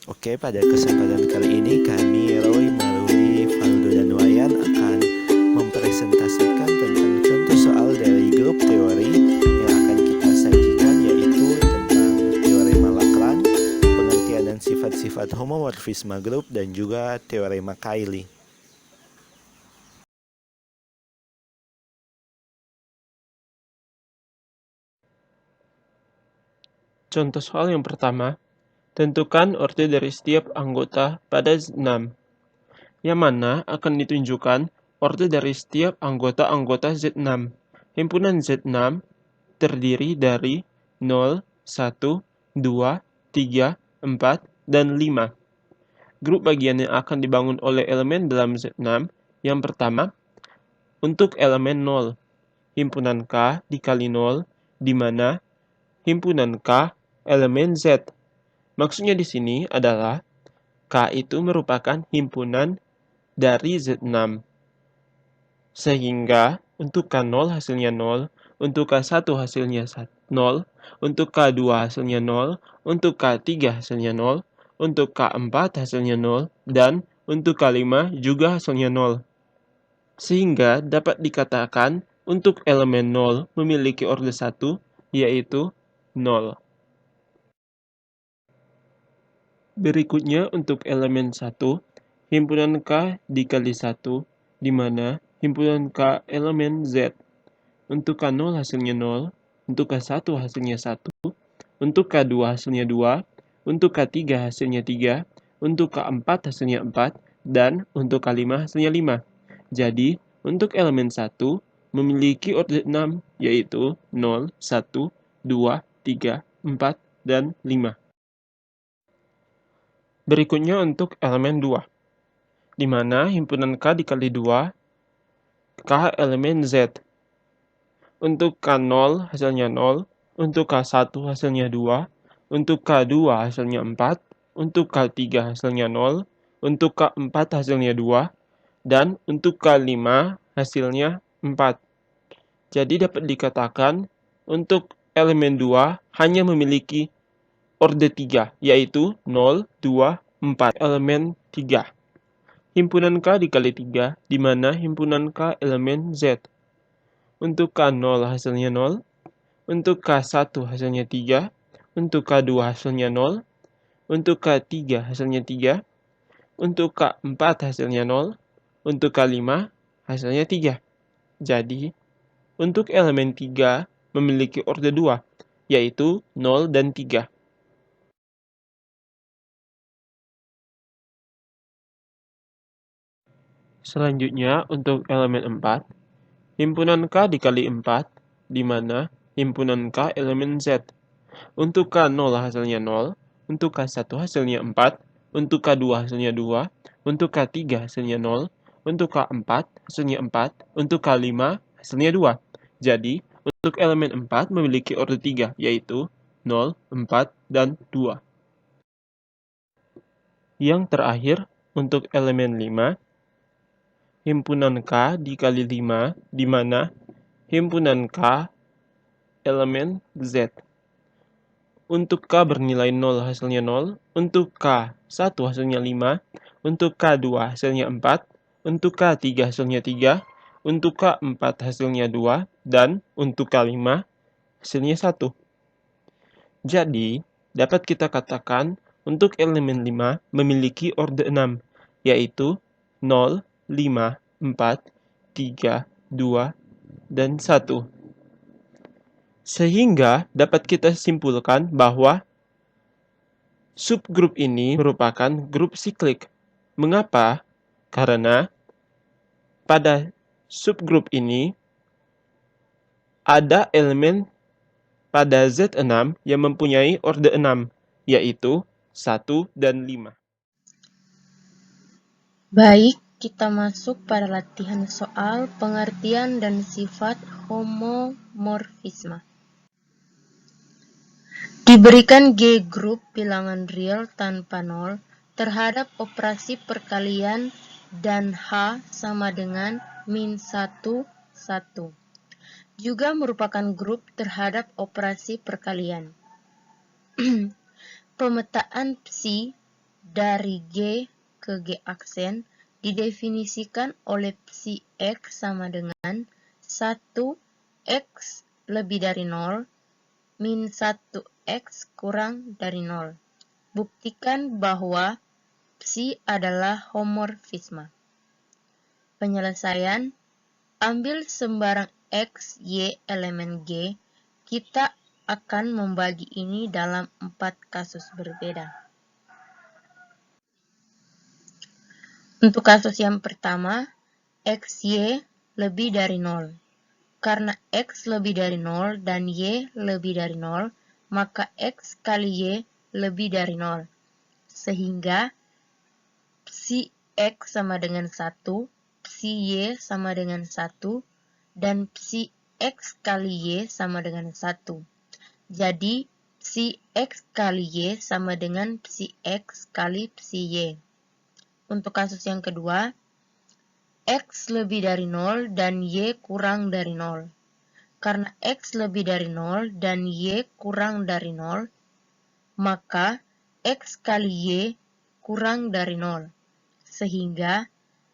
Oke, pada kesempatan kali ini kami, Roy, Maruli, Faldo, dan Wayan akan mempresentasikan tentang contoh soal dari grup teori yang akan kita sajikan, yaitu tentang teorema Laplace, pengertian dan sifat-sifat homomorfisme grup, dan juga teorema Cayley. Contoh soal yang pertama, tentukan orde dari setiap anggota pada Z6, yang mana akan ditunjukkan orde dari setiap anggota Z6. Himpunan Z6 terdiri dari 0, 1, 2, 3, 4, dan 5. Grup bagian yang akan dibangun oleh elemen dalam Z6, yang pertama, untuk elemen 0, himpunan K dikali 0, di mana himpunan K elemen Z. Maksudnya di sini adalah K itu merupakan himpunan dari Z6. Sehingga untuk K0 hasilnya 0, untuk K1 hasilnya 0, untuk K2 hasilnya 0, untuk K3 hasilnya 0, untuk K4 hasilnya 0, dan untuk K5 juga hasilnya 0. Sehingga dapat dikatakan untuk elemen 0 memiliki orde 1, yaitu 0. Berikutnya untuk elemen 1, himpunan K dikali 1, di mana himpunan K elemen Z. Untuk K0 hasilnya 0, untuk K1 hasilnya 1, untuk K2 hasilnya 2, untuk K3 hasilnya 3, untuk K4 hasilnya 4, dan untuk K5 hasilnya 5. Jadi, untuk elemen 1 memiliki orde 6, yaitu 0, 1, 2, 3, 4, dan 5. Berikutnya untuk elemen 2, di mana himpunan K dikali 2, K elemen Z. Untuk K0 hasilnya 0, untuk K1 hasilnya 2, untuk K2 hasilnya 4, untuk K3 hasilnya 0, untuk K4 hasilnya 2, dan untuk K5 hasilnya 4. Jadi dapat dikatakan untuk elemen 2 hanya memiliki orde 3, yaitu 0, 2, 4. Elemen 3. Himpunan K dikali 3, di mana himpunan K elemen Z. Untuk K0 hasilnya 0, untuk K1 hasilnya 3, untuk K2 hasilnya 0, untuk K3 hasilnya 3, untuk K4 hasilnya 0, untuk K5 hasilnya 3. Jadi, untuk elemen 3 memiliki orde 2, yaitu 0 dan 3. Selanjutnya, untuk elemen 4, himpunan K dikali 4, di mana himpunan K elemen Z. Untuk K0 hasilnya 0, untuk K1 hasilnya 4, untuk K2 hasilnya 2, untuk K3 hasilnya 0, untuk K4 hasilnya 4, untuk K5 hasilnya 2. Jadi, untuk elemen 4 memiliki orde 3, yaitu 0, 4, dan 2. Yang terakhir, untuk elemen 5, himpunan K dikali 5, di mana himpunan K elemen Z. Untuk K bernilai 0 hasilnya 0, untuk K1 hasilnya 5, untuk K2 hasilnya 4, untuk K3 hasilnya 3, untuk K4 hasilnya 2, dan untuk K5 hasilnya 1. Jadi, dapat kita katakan untuk elemen 5 memiliki orde 6, yaitu 0, 5, 4, 3, 2, dan 1. Sehingga dapat kita simpulkan bahwa subgrup ini merupakan grup siklik. Mengapa? Karena pada subgrup ini ada elemen pada Z6 yang mempunyai orde 6, yaitu 1 dan 5. Baik, kita masuk pada latihan soal pengertian dan sifat homomorfisme. Diberikan G grup bilangan real tanpa nol terhadap operasi perkalian dan H sama dengan min 1, 1. Juga merupakan grup terhadap operasi perkalian. Pemetaan psi dari G ke G aksen didefinisikan oleh psi X sama dengan 1X lebih dari 0 min 1X kurang dari 0. Buktikan bahwa psi adalah homorfisme. Penyelesaian, ambil sembarang X, Y elemen G, kita akan membagi ini dalam 4 kasus berbeda. Untuk kasus yang pertama, X, Y lebih dari 0. Karena X lebih dari 0 dan Y lebih dari 0, maka X kali Y lebih dari 0. Sehingga psi X sama dengan 1, psi Y sama dengan 1, dan psi X kali Y sama dengan 1. Jadi, psi X kali Y sama dengan psi X kali psi Y. Untuk kasus yang kedua, X lebih dari 0 dan Y kurang dari 0. Karena X lebih dari 0 dan Y kurang dari 0, maka X kali Y kurang dari 0. Sehingga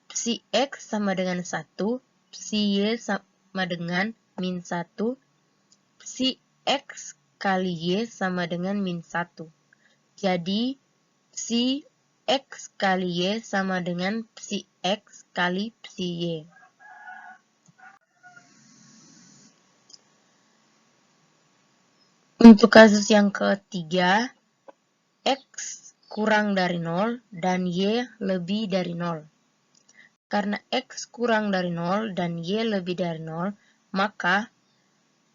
psi X sama dengan 1, psi Y sama dengan min 1, psi X kali Y sama dengan min 1. Jadi, psi X kali Y sama dengan psi X kali psi Y. Untuk kasus yang ketiga, X kurang dari 0 dan Y lebih dari 0. Karena X kurang dari 0 dan Y lebih dari 0, maka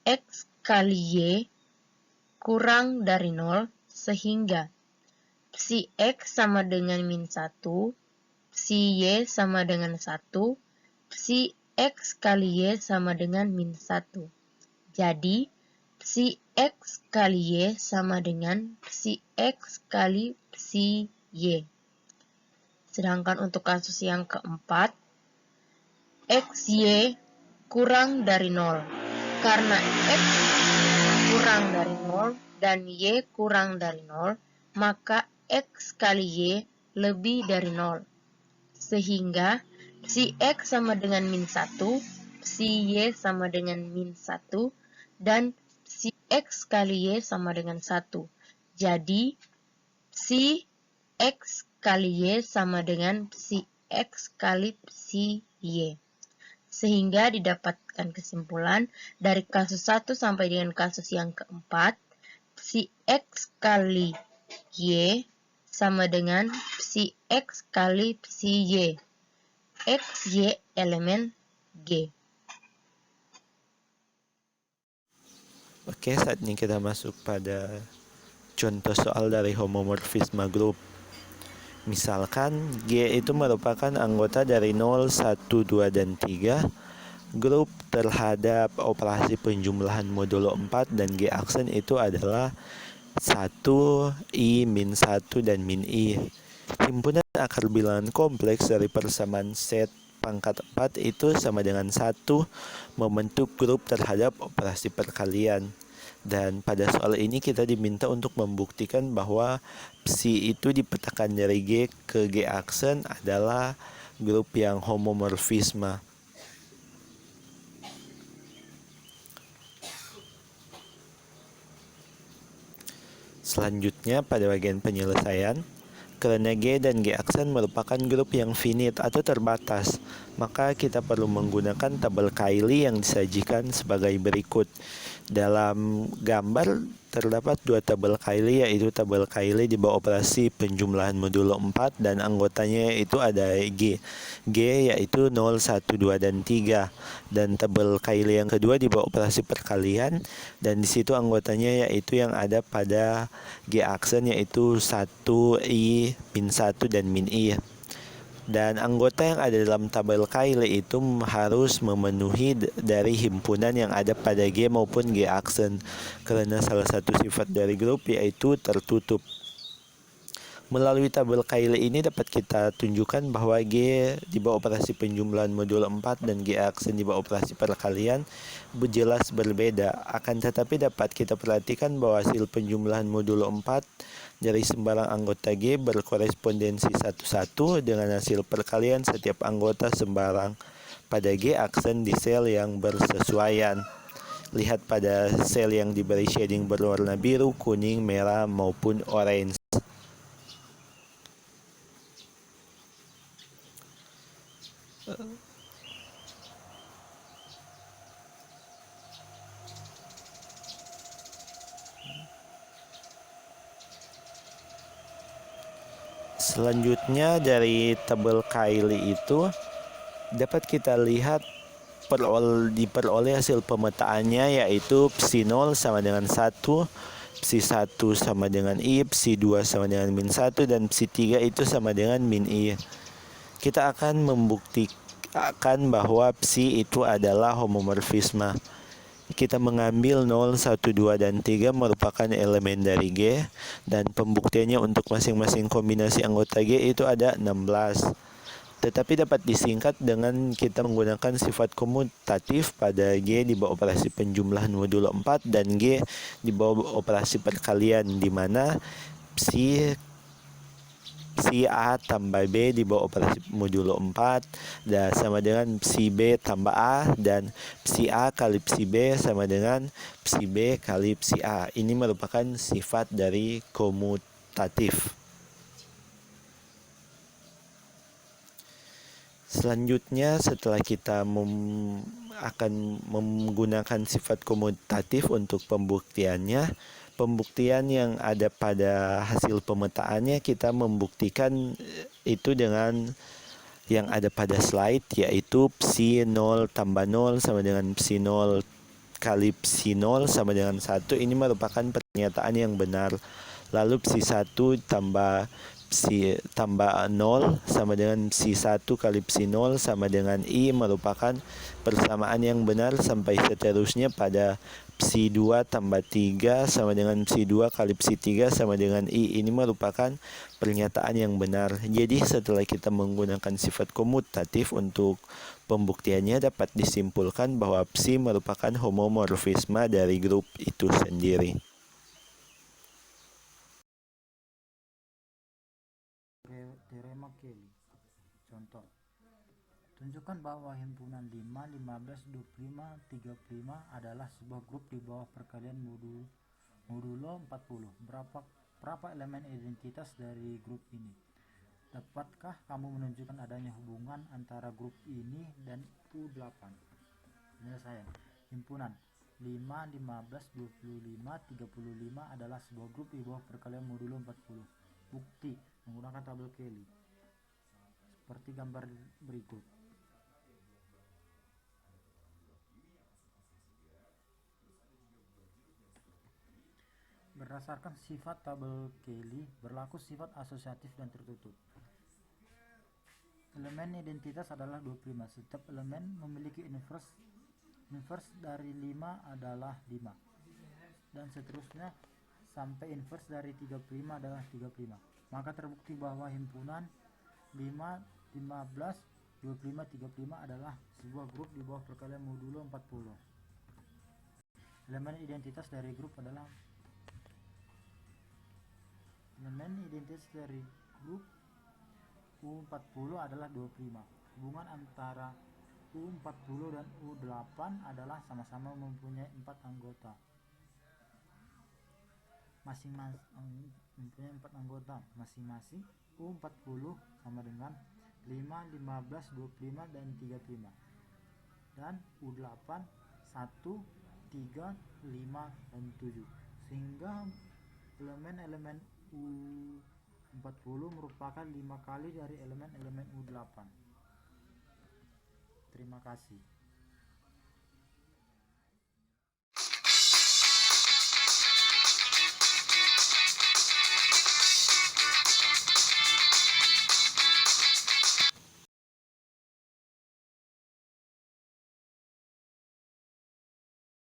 X kali Y kurang dari 0, sehingga psi X sama dengan min 1, psi Y sama dengan 1, psi X kali Y sama dengan min 1. Jadi, psi X kali Y sama dengan psi X kali psi Y. Sedangkan untuk kasus yang keempat, XY kurang dari 0. Karena X kurang dari 0 dan Y kurang dari 0, maka X kali Y lebih dari 0. Sehingga psi X sama dengan min 1, psi Y sama dengan min 1, dan psi X kali Y sama dengan 1. Jadi, psi X kali Y sama dengan psi X kali psi Y. Sehingga didapatkan kesimpulan dari kasus 1 sampai dengan kasus yang keempat, psi X kali Y sama dengan psi X kali psi Y. X, Y elemen G. Oke, saat ini kita masuk pada contoh soal dari homomorfisme grup. Misalkan G itu merupakan anggota dari 0, 1, 2, dan 3. Grup terhadap operasi penjumlahan modulo 4 dan G aksen itu adalah 1, I, min 1, dan min I. Himpunan akar bilangan kompleks dari persamaan set pangkat 4 itu sama dengan 1 membentuk grup terhadap operasi perkalian. Dan pada soal ini kita diminta untuk membuktikan bahwa psi itu dipetakan dari G ke G aksen adalah grup yang homomorfisme. Selanjutnya pada bagian penyelesaian, karena G dan G aksen merupakan grup yang finite atau terbatas, maka kita perlu menggunakan tabel Cayley yang disajikan sebagai berikut. Dalam gambar terdapat dua tabel Cayley, yaitu tabel Cayley di bawah operasi penjumlahan modulo 4 dan anggotanya itu ada G. G yaitu 0, 1, 2, dan 3. Dan tabel Cayley yang kedua di bawah operasi perkalian, dan di situ anggotanya yaitu yang ada pada G aksen yaitu 1, I, min 1, dan min I. Dan anggota yang ada dalam tabel Cayley itu harus memenuhi dari himpunan yang ada pada G maupun G aksen, karena salah satu sifat dari grup yaitu tertutup. Melalui tabel Cayley ini dapat kita tunjukkan bahwa G di bawah operasi penjumlahan modul 4 dan G aksen di bawah operasi perkalian jelas berbeda. Akan tetapi dapat kita perhatikan bahwa hasil penjumlahan modul 4 dari sembarang anggota G berkorespondensi satu-satu dengan hasil perkalian setiap anggota sembarang pada G aksen di sel yang bersesuaian. Lihat pada sel yang diberi shading berwarna biru, kuning, merah, maupun orange. Selanjutnya dari tabel Cayley itu dapat kita lihat diperoleh hasil pemetaannya, yaitu psi 0 sama dengan 1, psi 1 sama dengan I, psi 2 sama dengan min 1, dan psi 3 itu sama dengan min I. Kita akan membuktikan bahwa psi itu adalah homomorfisme. Kita mengambil 0, 1, 2, dan 3 merupakan elemen dari G, dan pembuktiannya untuk masing-masing kombinasi anggota G itu ada 16. Tetapi dapat disingkat dengan kita menggunakan sifat komutatif pada G di bawah operasi penjumlahan modulo 4 dan G di bawah operasi perkalian, di mana psi A tambah B di bawah operasi modulo 4 dan sama dengan psi B tambah A, dan psi A kali psi B sama dengan psi B kali psi A. Ini merupakan sifat dari komutatif. Selanjutnya, setelah kita akan menggunakan sifat komutatif untuk pembuktiannya, pembuktian yang ada pada hasil pemetaannya kita membuktikan itu dengan yang ada pada slide, yaitu psi 0 tambah 0 sama dengan psi 0 kali psi 0 sama dengan 1. Ini merupakan pernyataan yang benar. Lalu psi 1 tambah 0 sama dengan psi 1 kali psi 0 sama dengan I merupakan persamaan yang benar, sampai seterusnya pada psi 2 tambah 3 sama dengan psi 2 kali psi 3 sama dengan I. Ini merupakan pernyataan yang benar. Jadi setelah kita menggunakan sifat komutatif untuk pembuktiannya, dapat disimpulkan bahwa psi merupakan homomorfisme dari grup itu sendiri. Teorema Cayley. Contoh, tunjukkan bahwa himpunan 5, 15, 25, 35 adalah sebuah grup di bawah perkalian modulo 40. Berapa elemen identitas dari grup ini? Dapatkah kamu menunjukkan adanya hubungan antara grup ini dan U8? Penyelesaian. Himpunan 5, 15, 25, 35 adalah sebuah grup di bawah perkalian modulo 40. Bukti menggunakan tabel Cayley seperti gambar berikut. Berdasarkan sifat tabel Cayley, berlaku sifat asosiatif dan tertutup. Elemen identitas adalah 25. Setiap elemen memiliki inverse dari 5 adalah 5, dan seterusnya sampai inverse dari 35 adalah 35. Maka terbukti bahwa himpunan 5, 15, 25, 35 adalah sebuah grup di bawah perkalian modulo 40. Elemen identitas dari grup U40 adalah 25. Hubungan antara U40 dan U8 adalah sama-sama mempunyai 4 anggota. Masing-masing U40 sama dengan 5, 15, 25, dan 35, dan U8 1, 3, 5, dan 7, sehingga elemen-elemen U40 merupakan 5 kali dari elemen-elemen U8. Terima kasih.